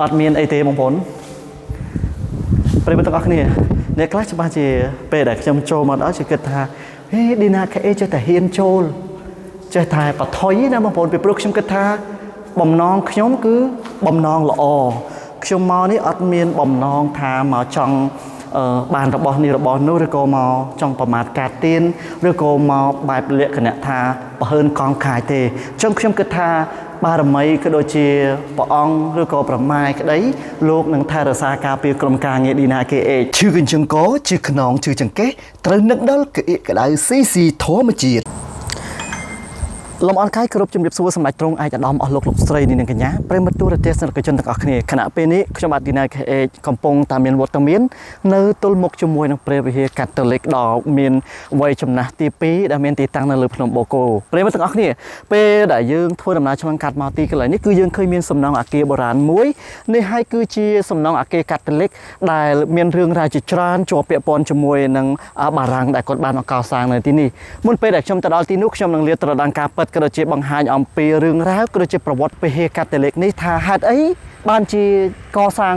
อดเมียนไอเตมของผลไปเป็นตัวนี้เนี่ยคลาสบาเจไปแต่จำโจมาđó chỉ cần thà đi na cái choแต่เฮียนโจจะถ่ายปัดถอยนะบางคนไปปลุกชมกระทาบ่มน้องขยมคือบ่มน้องละอขยมมานี่อดเมียนบ่มน้องทามาจังบานระบอบนี่ระบอบนู้นหรือโกมาจังประมาทการเต้นหรือโกมาใบเปลือกขณะทาประเฮินกองขายเตจังขยมกระทาบารมีก็โดยเฉพาะองหรือโกประมาณก็ได้โลกนังไทยรักษาการปีกรมการเงินดีนาเกเอชื่อกันจังโก้ชื่อขนองชื่อจังเก้ตรึงนักดอลเกเอก็ได้ซีโทมาจีดลมอ่อนคล้ายกรุบจุ่มเด็บซัวสมัยตรงไอจะดอมออกโลกหลบสไตรนี่นึงกันยะเปรมตัวเตสนกจนตะอักเนี่ยขณะเป็นนี้ขจมาดีนาเอกำปงตามเมียนวัตเมียนเนื้อตุลมกจมวยนักเปรมเฮียกัตเล็กดอกเมียนไวจำนะตีปีดาเมียนตีตังนั่นเลยพนมโบโกเปรมตะอักเนี่ยเปได้ยืงทั่วดำน้ำชมังกัดมาตีกันเลยนี่คือยืงเคยเมียนสำนองอาเกโบราณมวยในให้คือจีสำนองอาเกกัตเล็กได้เมียนเรื่องรายจิตรานจัวเปียปอนจมวยนังบารังได้กดบานมาเกาสางในที่นี่มันไปได้ชมตะดอลตีนุกชมนังเลียตระดังกาเปิดกระเจี๊ยบบังหายอมปีเรื่องราวก็จะประวัติไปเฮกัตเล็กนี่ทาหัดไอ้บ้านจีก่อสร้าง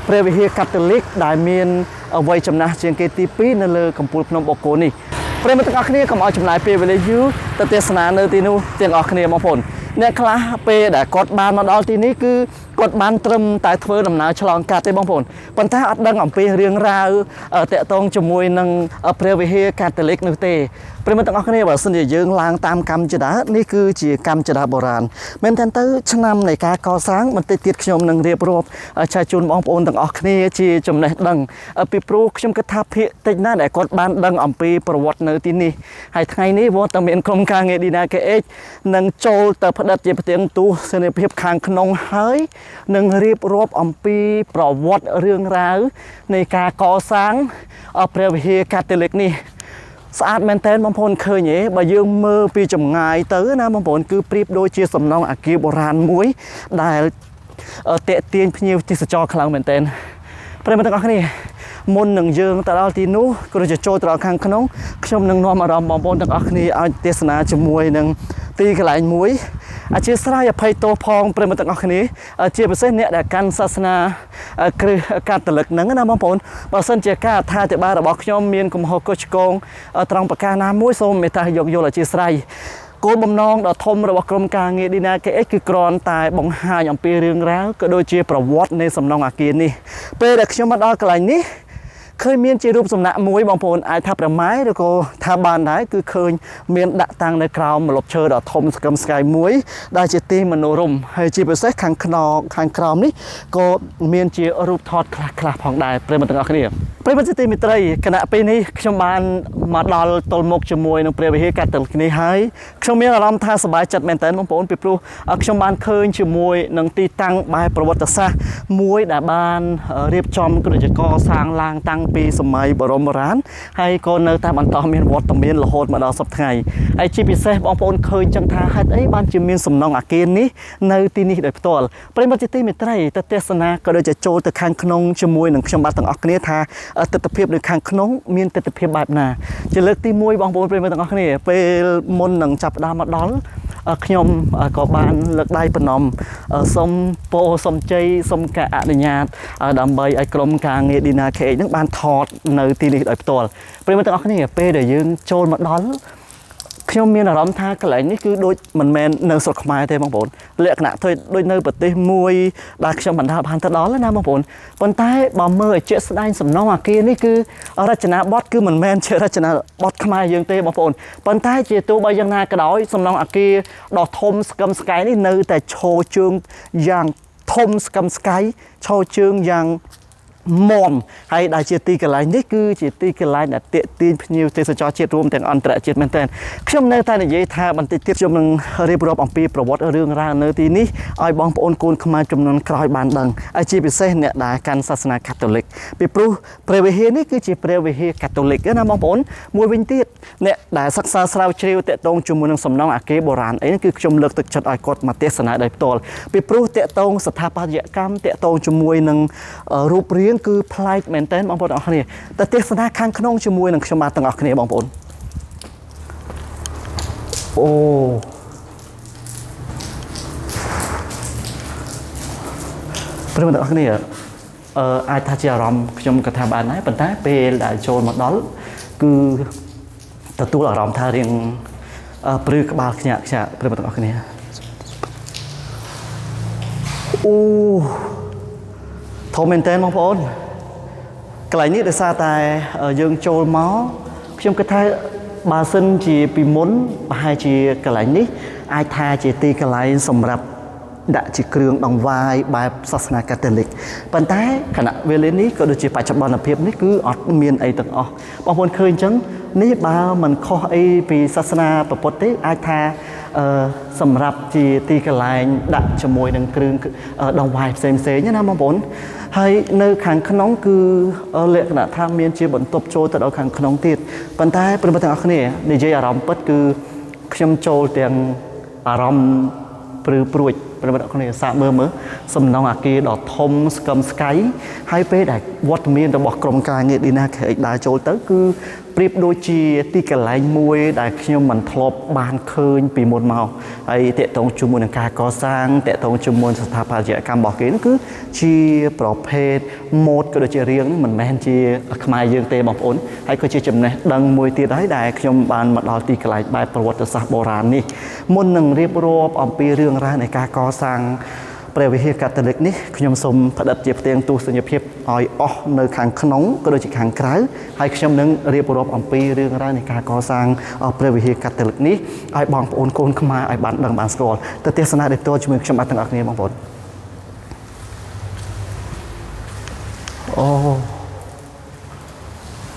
เปรย์เฮกัตเล็กได้เมียนเอาไว้จำนะเชียงเกตีปีนั่นเลยกัมพูชาพนมโบโกนี่เปรย์มันต้องอักนี้ก็เอาจำหน่ายเปรย์ไปเลยยูแต่เทศนาเนตีนูเตียงออกนี้มาผลเนี่ยคลาเปรย์ได้กดบานมาดอลทีนี้คือกดบานตรึมแต่เธอดำน้ำฉลองกาเตบางผลปัญหาอัดดังอมปีเรื่องราวแต่ตรงจมวยนังเปรย์เฮกัตเล็กนึกเตเปรย์มันต้องอักนี้ว่าส่วนใหญ่ยืงลางตามกรรมจะได้นี่คือจีกรรมจะได้โบราณเมนเทนเตอร์ชนำในการก่อสร้างมันติดติดขยมหนึ่งเรียบรวบชายจุนมองโอนต่างออกนี่จีจมในดังปีปลูกขยมกระทับเพียติดหน้าแต่กดบานดังอมปีประวัติในที่นี่ให้ไทยนี้ว่าต้องเป็นกรมการเงินดีนาเกเอนังโจลแต่พระดับเจ็บเตียงตูเสนอเพียบคางขนงหายนังเรียบรวบอมปีประวัติเรื่องราวในการก่อสร้างเปรย์เฮกัตเล็กนี่สะอาดแมนเทนบางคนเคยเนี่ยบายืมมือปีจำงายเต๋อนะบางคนคือเปรียบโดยเชี่ยวสำนองอากีโบราณมวยได้เตะเตียนพิวที่สจอคลังแมนเทนประเด็นมันต้องเอาแค่นี้มนหนึ่งยืงแต่เราตีนู้ก็จะโจตรข้างขนมชมหนึ่งนอมอารมณ์บางคนต้องเอาแค่นี้เอาเทศนาจมวยหนึ่งตีกระไรมวยอาชีพสลายภัยโตพองประเด็นมันต้องเอาแค่นี้เจียบเส้นเนี่ยแต่การศาสนาคือการตลึกหนังนะบางคนบางเส้นเจ้าก้าท่าเจ้าบ้าระบอกยอมเมียนกุมหกชกงตรังปากกาน้ำมวยส้มเมตายกโยอาชีพสลายโกบำนองดอกทมระบบกรมการเงินดีนาเกเอ็กคือกรอนตายบังหาอย่างปีเรื่องแล้วก็โดยเชี่ยประวัติในสำนองอากีนี่เปรย์ขยมมาดอกอะไรนี้เคยเมียนจีรูปสำนักมวยบางคนไอทับดอกไม้แล้วก็ทาบานได้คือเคยเมียนดะตังในคราวมาหลบเชิดดอกทมสกัมสกายมวยได้จีตีมโนรมให้จีไปเซ็กขังขนองขังคราวนี้ก็เมียนจีรูปทอดคลาผ่องได้เปรย์มันต้องเอาขึ้นเนี่ยเปรย์มันจะตีมิตรขณะปีนี้ขยมบานมาดอลตลมกจมวยน้องเปรย์ไปเฮกัดตลกนี้ให้ขยมเมียนอารมณ์ท่าสบายจัดแมนเทนบางคนปิดปลูขยมบานเคยจมวยน้องตีตังใบประวัติศาสตร์มวยดาบานเรียบจอมก็จะก่อสร้างลางตั้งปีสมัยบรมราชให้คนในตามอันต่อเมียนวัดตเมียนละโหดมาดอสับไงไอจีพีเซบางคนเคยจังท่าให้ไอ้บ้านจิมีนสมนองอาเกนนี้ในที่นี้โดยตัวประเด็นจิตมิตรแต่เทศนาก็โดยจะโจตะคังขนงจมวยหนึ่งชมบัตต่างออกนี้ท่าติดตะเพียบหนึ่งคังขนงมีนติดตะเพียบแบบนาจะเลิกตีมวยบางคนเป็นต่างออกนี้เป็นมนหนึ่งจับดามาดอลขยมกบานเลิกได้ปนอมสมโปสมใจสมกะอนุญาตดำใบไอกรมการเงินดีนาเขยนึกบานทอดในที่นี้โดยตัวเป็นมันต้องเอาแค่นี้เป้เดี๋ยวยืนโจนมาดอลขยมมีอารมณ์ท่ากระไรนี่คือโดยมันแมนเนื้อสดขมายเต็มบางผลเละขณะโดยเนื้อปฏิมวยได้ขยมบรรดาพันธดอลแล้วนะบางผลบนใต้บอมเมอร์เจสได้สำนองอากีนี่คือรัชนาบอสคือมันแมนเชรัชนาบอสขมายยังเต็มบางผลบนใต้เจตัวใบยังนากระดอยสำนองอากีดอกทมสกัมสกายนี่เนื้อแต่โชว์จึงอย่างทมสกัมสกายโชว์จึงอย่างมอมให้ได้เจตีกันไลนี่คือเจตีกันไลเนี่ยเตะตีนพิวเตสจอเจตรวมแต่งอันตรายเจตแมนเทนขยมในใต้ในยัยท่าบันติดชมนึงเรียบรอบอัมพีประวัติเรื่องราวในที่นี้ไอ้บองปอนกูลขมาจำนวนครอยบานดังไอจีพิเศษเนี่ยได้การศาสนาคาทอลิกปีปรูเปรเวเฮนี่คือจีเปรเวเฮคาทอลิกนะบองปอนมวยวินตีเนี่ยได้ศักษาสาวเชียวเตะตรงจมูกนึงสมน้องอาเกโบราณไอ้นี่คือชมเลือกตึกจัดไอกดมาเทศนาได้ตัวปีปรูเตะตรงสถาปัตยกรรมเตะตรงจมูกนึงรูปเรียงคือพลายแมนเทนบางคนออกนี่แต่เทศนาข้างขนมจมูกหนึ่งชมาต่างออกนี่บางคนโอ้ ព្រមទាំងអស់គ្នាអាចថាជាអារម្មណ៍ខ្ញុំក៏ថាបានដែរប៉ុន្តែពេលដែលចូលមកដល់គឺទទួលអារម្មណ៍ថារៀងព្រឺក្បាលខ្ញាក់ព្រមទាំងអស់គ្នាអូធំមែនតើបងប្អូនកន្លែងនេះដោយសារតែយើងចូលមកខ្ញុំគិតថាបើសិនជាពីមុនប្រហែលជាកន្លែងនេះអាចថាជាទីកន្លែងសម្រាប់ដាក់ជាគ្រឿងដង្វាយបែបសាសនាកាតូលិកប៉ុន្តែគណៈវេលានេះក៏ដូចជាបច្ចុប្បន្នភាពនេះគឺអត់មានអីទាំងអស់បងប្អូនឃើញអញ្ចឹងនេះបើមិនខុសអីពីសាសនាពុទ្ធទេអាចថាសម្រាប់ជាទីកន្លែងដាក់ជាមួយនឹងគ្រឿងដង្វាយផ្សេងណាបងប្អូនហើយនៅខាងក្នុងគឺលក្ខណៈថាមានជាបន្ទប់ចូលទៅដល់ខាងក្នុងទៀតប៉ុន្តែព្រមទាំងអស់គ្នានិយាយអារម្មណ៍ពិតគឺខ្ញុំចូលទាំងអារម្មណ៍ព្រឺព្រួចព្រមទាំងអស់គ្នាសាកមើលសំណង់អាគារដ៏ធំស្កឹមស្កៃហើយពេលដែលវត្តមានរបស់ក្រុមការងារ DinaKH ដើរចូលទៅគឺប្រៀបដូចជាទីកន្លែងមួយដែលខ្ញុំមិនធ្លាប់បានឃើញពីមុនមកហើយតេតងជាមួយនឹងការកសាងតេតងជាមួយស្ថាបត្យកម្មរបស់គេនោះគឺជាប្រភេទម៉ូដក៏ដូចជារៀងមិនមែនជាខ្មែរយើងទេបងប្អូនហើយក៏ជាចំណេះដឹងមួយទៀតហើយដែលខ្ញុំបានមកដល់ទីកន្លែងបែបប្រវត្តិសាស្ត្របុរាណនេះមុននឹងរៀបរាប់អំពីរឿងរ៉ាវនៃការកសាងព្រះវិហារកាតូលិកនេះខ្ញុំសូមផ្តិតជាផ្ទាំងទស្សនីយភាពឲ្យអស់នៅខាងក្នុងក៏ដូចជាខាងក្រៅហើយខ្ញុំនឹងរៀបរាប់អំពីរឿងរ៉ាវនៃការកសាងព្រះវិហារកាតូលិកនេះឲ្យបងប្អូនកូនខ្មែរឲ្យបានដឹងបានស្គាល់ទៅទស្សនាដោយផ្ទាល់ជាមួយខ្ញុំបាទទាំងអស់គ្នាបងប្អូនអូ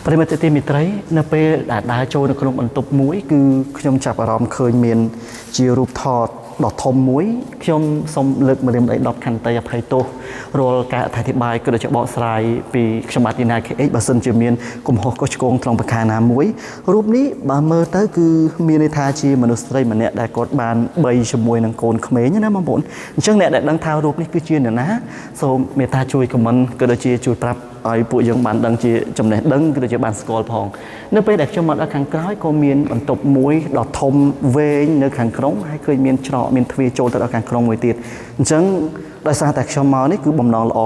ប្រិមត្តទីមិត្តរីនៅពេលដែលដើរចូលនៅក្នុងបន្ទប់មួយគឺខ្ញុំចាប់អារម្មណ៍ឃើញមានជារូបថតដ៏ធំមួយខ្ញុំសូមលើកម្រាមដៃ10ខន្តីអភ័យទោសរាល់ការអធិប្បាយក៏ដូចជាបកស្រាយពីខ្ញុំបាទ DinaKH បើសិនជាមានកំហុសកុសឆ្គងក្នុងប្រការណាមួយរូបនេះបើមើលទៅគឺមានន័យថាជាមនុស្សស្រីម្នាក់ដែលគាត់បានបីជាមួយនឹងកូនក្មេងណាបងប្អូនអញ្ចឹងអ្នកដែលដឹងថារូបនេះគឺជានរណាសូមមេត្តាជួយខមមិនក៏ដូចជាជួយប្រាប់ឲ្យពួកយើងបានដឹងជាចំណេះដឹងក៏ដូចជាបានស្គាល់ផងនៅពេលដែលខ្ញុំមកដល់ខាងក្រោយក៏មានបន្ទប់មួយដ៏ធំវែងនៅខាងក្នុងហើយឃើញមានច្រកមានទ្វារចូលទៅដល់ខាងក្នុងមួយទៀតអញ្ចឹងដោយសារតែខ្ញុំមកនេះគឺបំណងល្អ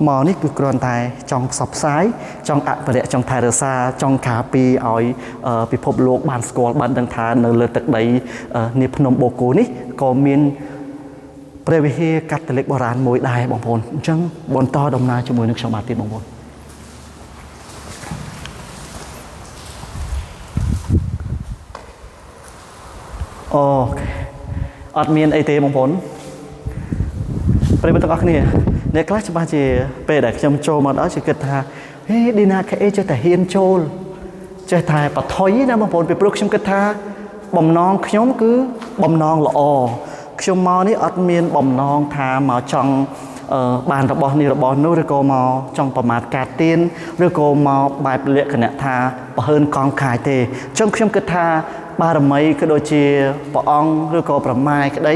មកនេះគឺគ្រាន់តែចង់ផ្សព្វផ្សាយចង់អភិរក្សចង់ថែរក្សាចង់ការពារឲ្យពិភពលោកបានស្គាល់បានដឹងថានៅលើទឹកដីនេះភ្នំបូកគោនេះក៏មានព្រះវិហារកាតូលិកបុរាណមួយដែរបងប្អូនអញ្ចឹងបន្តដំណើរជាមួយនឹងខ្ញុំបាទទៀតបងប្អូនអូខេអត់មានអីទេបងប្អូនប្រិយមិត្តទាំងអស់គ្នាអ្នកខ្លះច្បាស់ជាពេលដែលខ្ញុំចូលមកដល់ជាគិតថាហេ DinaKH ចេះតែហ៊ានចូលចេះតែបថុយណាបងប្អូនពីព្រោះខ្ញុំគិតថាបំណងខ្ញុំគឺបំណងល្អខ្ញុំមកនេះអត់មានបំណងថាមកចង់បានរបស់នេះរបស់នោះឬក៏មកចង់ប្រមាថកាត់ទៀនឬក៏មកបែបលក្ខណៈថាបើហើនកងខាយទេអញ្ចឹងខ្ញុំគិតថាបារមីក៏ដូចជាព្រះអង្គឬក៏ប្រម៉ែក្តី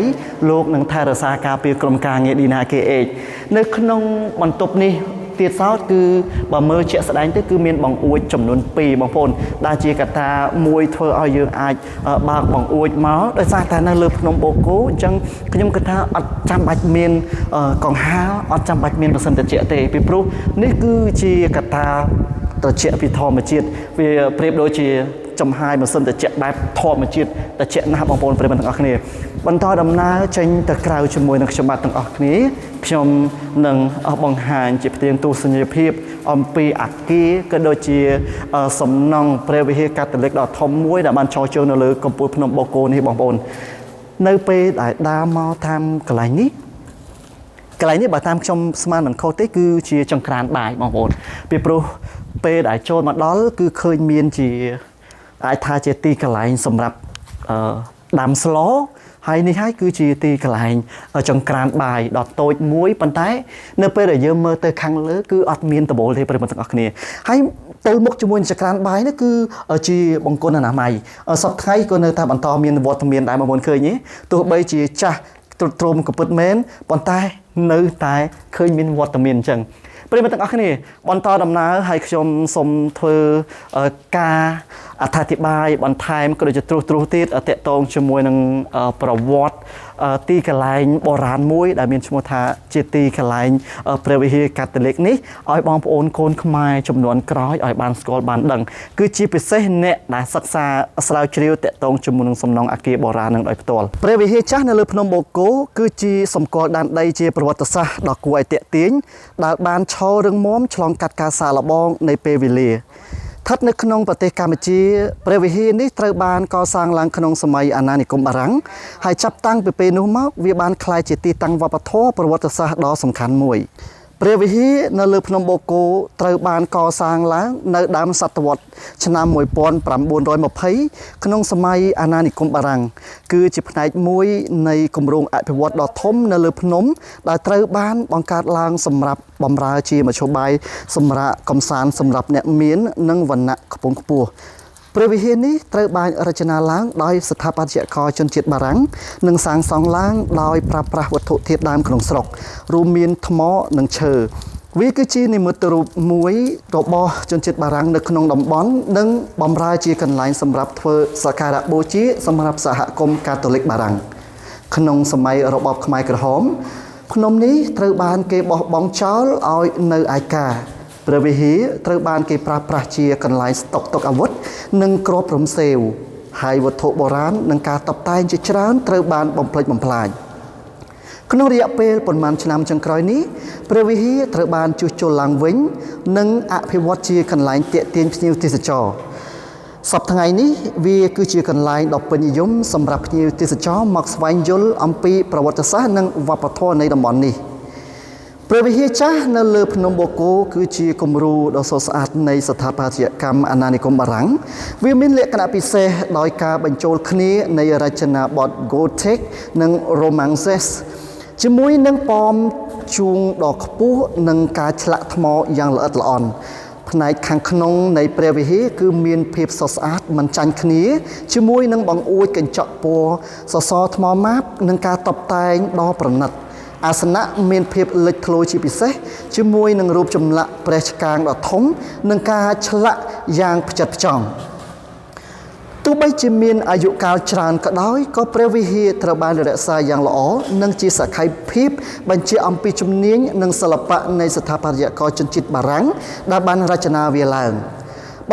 លោកនឹងថែរក្សាការពារក្រុមការងារ DinaKH នៅក្នុងបន្ទប់នេះទៀតសោតគឺបើមើលជាក់ស្ដែងទៅគឺមានបង្អួចចំនួន2បងប្អូនដែលជាកត្តាមួយធ្វើឲ្យយើងអាចបើកបង្អួចមកដោយសារតែនៅលើភ្នំបូកគោអញ្ចឹងខ្ញុំគិតថាអត់ចាំបាច់មានកង្ហារអត់ចាំបាច់មានប្រសិនតិចទេពីព្រោះនេះគឺជាកត្តាត្រជាក់ពីធម្មជាតិវាប្រៀបដូចជាចំហាយម៉ាស៊ីនត្រជាក់បែបធម្មជាតិត្រជាក់ណាស់បងប្អូនប្រិយមិត្តទាំងអស់គ្នាបន្តដំណើរចេញទៅក្រៅជាមួយនឹងខ្ញុំបាទទាំងអស់គ្នាខ្ញុំនឹងបង្ហាញជាផ្ទាំងទស្សនីយភាពអំពីអាគារក៏ដូចជាសំណង់ព្រះវិហារកាតូលិកដ៏ធំមួយដែលបានចោះជើងនៅលើកំពូលភ្នំបូកគោនេះបងប្អូននៅពេលដែលដើរមកតាមកន្លែងនេះបើតាមខ្ញុំស្មានមិនខុសទេគឺជាចង្ក្រានបាយបងប្អូនពីព្រោះពេលដែលចូលមកដល់គឺឃើញមានជាអាចថាជាទីកន្លែងសម្រាប់ដាំស្លហើយនេះហើយគឺជាទីកន្លែងចង្ក្រានបាយដ៏តូចមួយប៉ុន្តែនៅពេលដែលយើងមើលទៅខាងលើគឺអត់មានដបូលទេប្រិយមិត្តទាំងអស់គ្នាហើយទៅមុខជាមួយចង្ក្រានបាយនេះគឺជាបង្គន់អនាម័យសប្តាហ៍ថ្ងៃក៏នៅតែបន្តមានវត្តមានដែរបងប្អូនឃើញទេទោះបីជាចាស់ទ្រុឌទ្រោមកពិតមែនប៉ុន្តែនៅតែឃើញមានវត្តមានអញ្ចឹង ប្រិយមិត្តទាំងអស់គ្នាបន្តដំណើរឲ្យខ្ញុំសូមធ្វើការអត្ថាធិប្បាយបន្ថែមក៏ដូចជាត្រួសទៀតតកតងជាមួយនឹងប្រវត្តិទីកន្លែងបុរាណមួយដែលមានឈ្មោះថាជាទីកន្លែងព្រះវិហារកាតូលិកនេះឲ្យបងប្អូនកូនខ្មែរចំនួនក្រោយឲ្យបានស្គាល់បានដឹងគឺជាពិសេសអ្នកដែលសិក្សាស្រាវជ្រាវតកតងជាមួយនឹងសំណង់អគារបុរាណនឹងដោយផ្ទាល់ព្រះវិហារចាស់នៅលើភ្នំបូកគោគឺជាសម្គាល់ដែនដីជាប្រវត្តិសាស្ត្រដ៏គួរឲ្យទាក់ទាញដែលបានឈររឹងមាំឆ្លងកាត់ការសាកល្បងនៃពេលវេលាស្ថិតនៅក្នុងប្រទេសកម្ពុជាព្រះវិហារនេះត្រូវបានកសាងឡើងក្នុងសម័យអាណានិគមបារាំងហើយចាប់តាំងពីពេលនោះមកវាបានក្លាយជាទីតាំងវប្បធម៌ប្រវត្តិសាស្ត្រដ៏សំខាន់មួយព្រះវិហារនៅលើភ្នំបូកគោត្រូវបានកសាងឡើងនៅដើមសតវត្សឆ្នាំ1920ក្នុងសម័យអាណានិគមបារាំងគឺជាផ្នែកមួយនៃគម្រោងអភិវឌ្ឍដ៏ធំនៅលើភ្នំដែលត្រូវបានបង្កើតឡើងសម្រាប់បម្រើជាមធ្យោបាយសម្រាប់កំសាន្តសម្រាប់អ្នកមាននិងវណ្ណៈខ្ពង់ខ្ពស់ព្រះវិហារនេះត្រូវបានរចនាឡើងដោយស្ថាបត្យករជនជាតិបារាំងនិងសាងសង់ឡើងដោយប្រើប្រាស់វត្ថុធាតុដើមក្នុងស្រុករួមមានថ្មនិងឈើវាគឺជានិមិត្តរូបមួយរបស់ជនជាតិបារាំងនៅក្នុងតំបន់និងបម្រើជាកន្លែងសម្រាប់ធ្វើសក្ការៈបូជាសម្រាប់សហគមន៍កាតូលិកបារាំងក្នុងសម័យរបបខ្មែរក្រហមភ្នំនេះត្រូវបានគេបោះបង់ចោលឲ្យនៅឯកាព្រះវិហារត្រូវបានគេប្រើប្រាស់ជាកន្លែងស្តុកទុកអាវុធនិងគ្រាប់រំសេវហើយវត្ថុបុរាណនិងការតុបតែងជាច្រើនត្រូវបានបំផ្លិចបំផ្លាញក្នុងរយៈពេលប៉ុន្មានឆ្នាំចុងក្រោយនេះព្រះវិហារត្រូវបានជួសជុលឡើងវិញនិងអភិវឌ្ឍជាកន្លែងទាក់ទាញភ្ញៀវទេសចរសប្តាហ៍ថ្ងៃនេះវាគឺជាកន្លែងដ៏ពេញនិយមសម្រាប់ភ្ញៀវទេសចរមកស្វែងយល់អំពីប្រវត្តិសាស្ត្រនិងវប្បធម៌នៃតំបន់នេះព្រះវិហារចាស់នៅលើភ្នំបូកគោគឺជាគំរូដ៏ស្រស់ស្អាតនៃស្ថាបត្យកម្មអាណានិគមបារាំងវាមានលក្ខណៈពិសេសដោយការបញ្ចូលគ្នានៃរចនាបថ Gothic និង Romances ជាមួយនឹងប៉មជួងដ៏ខ្ពស់និងការឆ្លាក់ថ្មយ៉ាងល្អិតល្អន់ផ្នែកខាងក្នុងនៃព្រះវិហារគឺមានភាពស្រស់ស្អាតមិនចាញ់គ្នាជាមួយនឹងបង្អួចកញ្ចក់ពណ៌សសរថ្មម៉ាបនិងការតុបតែងដ៏ប្រណិតអាសនៈមានភាពលេចធ្លោជាពិសេសជាមួយនឹងរូបចម្លាក់ព្រះឆ្កាងដ៏ធំនិងការឆ្លាក់យ៉ាងផ្ចិតផ្ចង់ទោះបីជាមានអាយុកាលច្រើនក៏ដោយក៏ព្រះវិហារត្រូវបានរក្សាយ៉ាងល្អនិងជាសក្ខីភាពបញ្ជាក់អំពីជំនាញនិងសិល្បៈនៃស្ថាបត្យករជនជាតិបារាំងដែលបានរចនាវាឡើង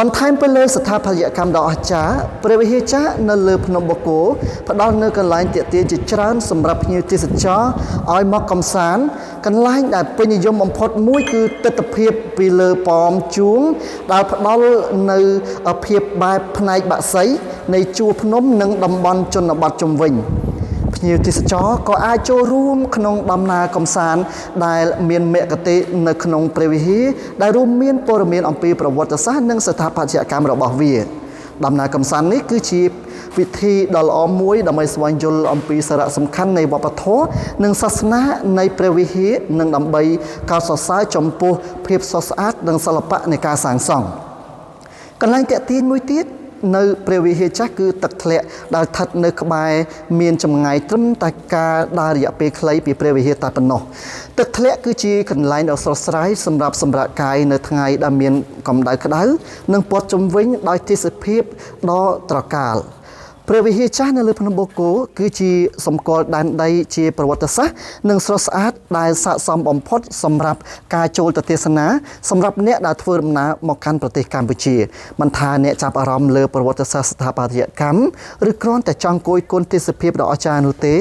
បន្ថែមទៅលើស្ថាបត្យកម្មដ៏អស្ចារ្យព្រះវិហារចាស់នៅលើភ្នំបូកគោផ្ដល់នូវកន្លែងទាក់ទាញជាច្រើនសម្រាប់ភ្ញៀវទេសចរឲ្យមកកម្សាន្តកន្លែងដែលពេញនិយមបំផុតមួយគឺទិដ្ឋភាពពីលើប៉មជួងដែលផ្ដល់នៅភាពបែបផ្នែកបក្សីនៃជួរភ្នំនិងតំបន់ជនបទជុំវិញភ្ញៀវទេសចរក៏អាចចូលរួមក្នុងដំណើរកម្សាន្តដែលមានមគ្គុទ្ទេសក៍នៅក្នុងព្រះវិហារដែលរួមមានព័ត៌មានអំពីប្រវត្តិសាស្ត្រនិងស្ថាបត្យកម្មរបស់វាដំណើរកម្សាន្តនេះគឺជាវិធីដ៏ល្អមួយដើម្បីស្វែងយល់អំពីសារៈសំខាន់នៃវប្បធម៌និងសាសនានៃព្រះវិហារនិងដើម្បីកោតសរសើរចំពោះភាពស្រស់ស្អាតនិងសិល្បៈនៃការសាងសង់កន្លែងទាក់ទាញមួយទៀតនៅព្រះវិហារចាស់គឺទឹកធ្លាក់ដែលស្ថិតនៅក្បែរមានចម្ងាយត្រឹមតែការដើររយៈពេលខ្លីពីព្រះវិហារតែប៉ុណ្ណោះទឹកធ្លាក់គឺជាកន្លែងដ៏ស្រស់ស្រាយសម្រាប់សម្រាកកាយនៅថ្ងៃដែលមានកម្ដៅក្តៅនិងព័ទ្ធជុំវិញដោយទេសភាពដ៏ត្រកាលព្រះវិហារចាស់នៅលើភ្នំបូកគោគឺជាសម្គាល់ដែនដីជាប្រវត្តិសាស្ត្រនិងស្រស់ស្អាតដែលស័ក្តិសមបំផុតសម្រាប់ការចូលទៅទេសនាសម្រាប់អ្នកដែលធ្វើដំណើរមកកាន់ប្រទេសកម្ពុជាមិនថាអ្នកចាប់អារម្មណ៍លើប្រវត្តិសាស្ត្រស្ថាបត្យកម្មឬគ្រាន់តែចង់គយគន់ទេសភាពដ៏អស្ចារ្យនោះទេ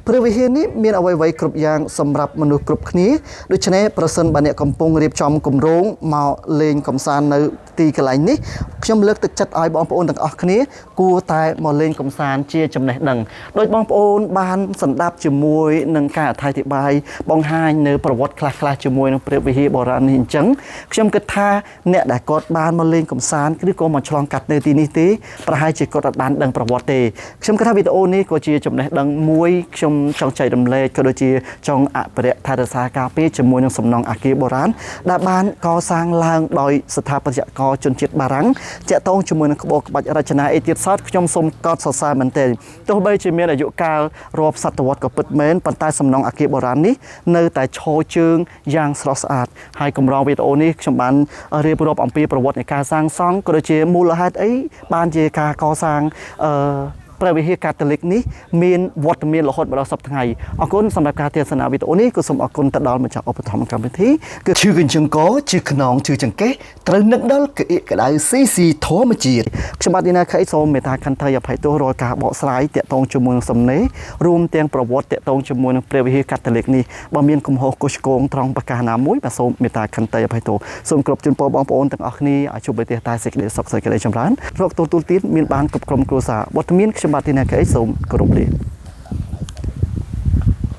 ព្រះវិហារនេះមានអ្វីៗគ្រប់យ៉ាងសម្រាប់មនុស្សគ្រប់គ្នាដូច្នេះប្រសិនបើអ្នកកំពុងរៀបចំគម្រោងមកលេងកម្សាន្តនៅទីកន្លែងនេះខ្ញុំលើកទឹកចិត្តឲ្យបងប្អូនទាំងអស់គ្នាគួរតែមកលេងកំសាន្តជាចំណេះដឹងដោយបងប្អូនបានសម្ដាប់ជាមួយនឹងការអធិប្បាយបង្ហាញនៅប្រវត្តិខ្លះៗជាមួយនឹងព្រះវិហារបុរាណនេះអញ្ចឹងខ្ញុំគិតថាអ្នកដែលគាត់បានមកលេងកំសាន្តឬក៏មកឆ្លងកាត់នៅទីនេះទេប្រហែលជាគាត់អត់បានដឹងប្រវត្តិទេខ្ញុំគិតថាវីដេអូនេះក៏ជាចំណេះដឹងមួយខ្ញុំចង់ចែករំលែកក៏ដូចជាចង់អភិរក្សថែរក្សាការពារជាមួយនឹងសំណង់អគារបុរាណដែលបានកសាងឡើងដោយស្ថាបត្យករជនជាតិបារាំងទាក់ទងជាមួយនឹងក្បូរក្បាច់រចនាអេទៀតសតខ្ញុំសូមកត់ តសរសើរមែនទែនទោះបីជាមានអាយុកាលរាប់សតវត្សក៏ពិតមែនប៉ុន្តែសំណង់អគារបុរាណនេះនៅតែឈរជើងយ៉ាងស្រស់ស្អាតហើយកម្រងវីដេអូនេះខ្ញុំបានរៀបរាប់អំពីប្រវត្តិនៃការសាងសង់ក៏ដូចជាមូលហេតុអីបានជាការកសាងព្រះវិហារកាតូលិកនេះមានវត្តមានរហូតមកដល់សប្តាហ៍ថ្ងៃអរគុណសម្រាប់ការទស្សនាវីដេអូនេះក៏សូមអរគុណទៅដល់ម្ចាស់ឧបត្ថម្ភកម្មវិធីគឺឈឺកញ្ជឹងកឈឺខ្នងឈឺចង្កេះត្រូវនឹកដល់ក្អៀកក្តៅស៊ីស៊ីធម្មជាតិខ្ញុំបាទឌីណាខេសូមមេត្តាខន្តីអភ័យទោសរាល់ការបកស្រាយតាក់ទងជាមួយនឹងសំណេររួមទាំងប្រវត្តិតាក់ទងជាមួយនឹងព្រះវិហារកាតូលិកនេះបើមានកំហុសកុសឆ្គងត្រង់ប្រការណាមួយបាទសូមមេត្តាខន្តីអភ័យទោសសូមគោរពជូនពរបងប្អូនទាំងអស់គ្នាឲ្យជួបប្រទេសតែសេចក្តីសុខសេចក្តីចម្រើនរកទទួលទានមានបានគ្រប់ក្រុមគ្រួសារវត្តមានខ្ញុំបាទឌីណាខេសូមគោរពលា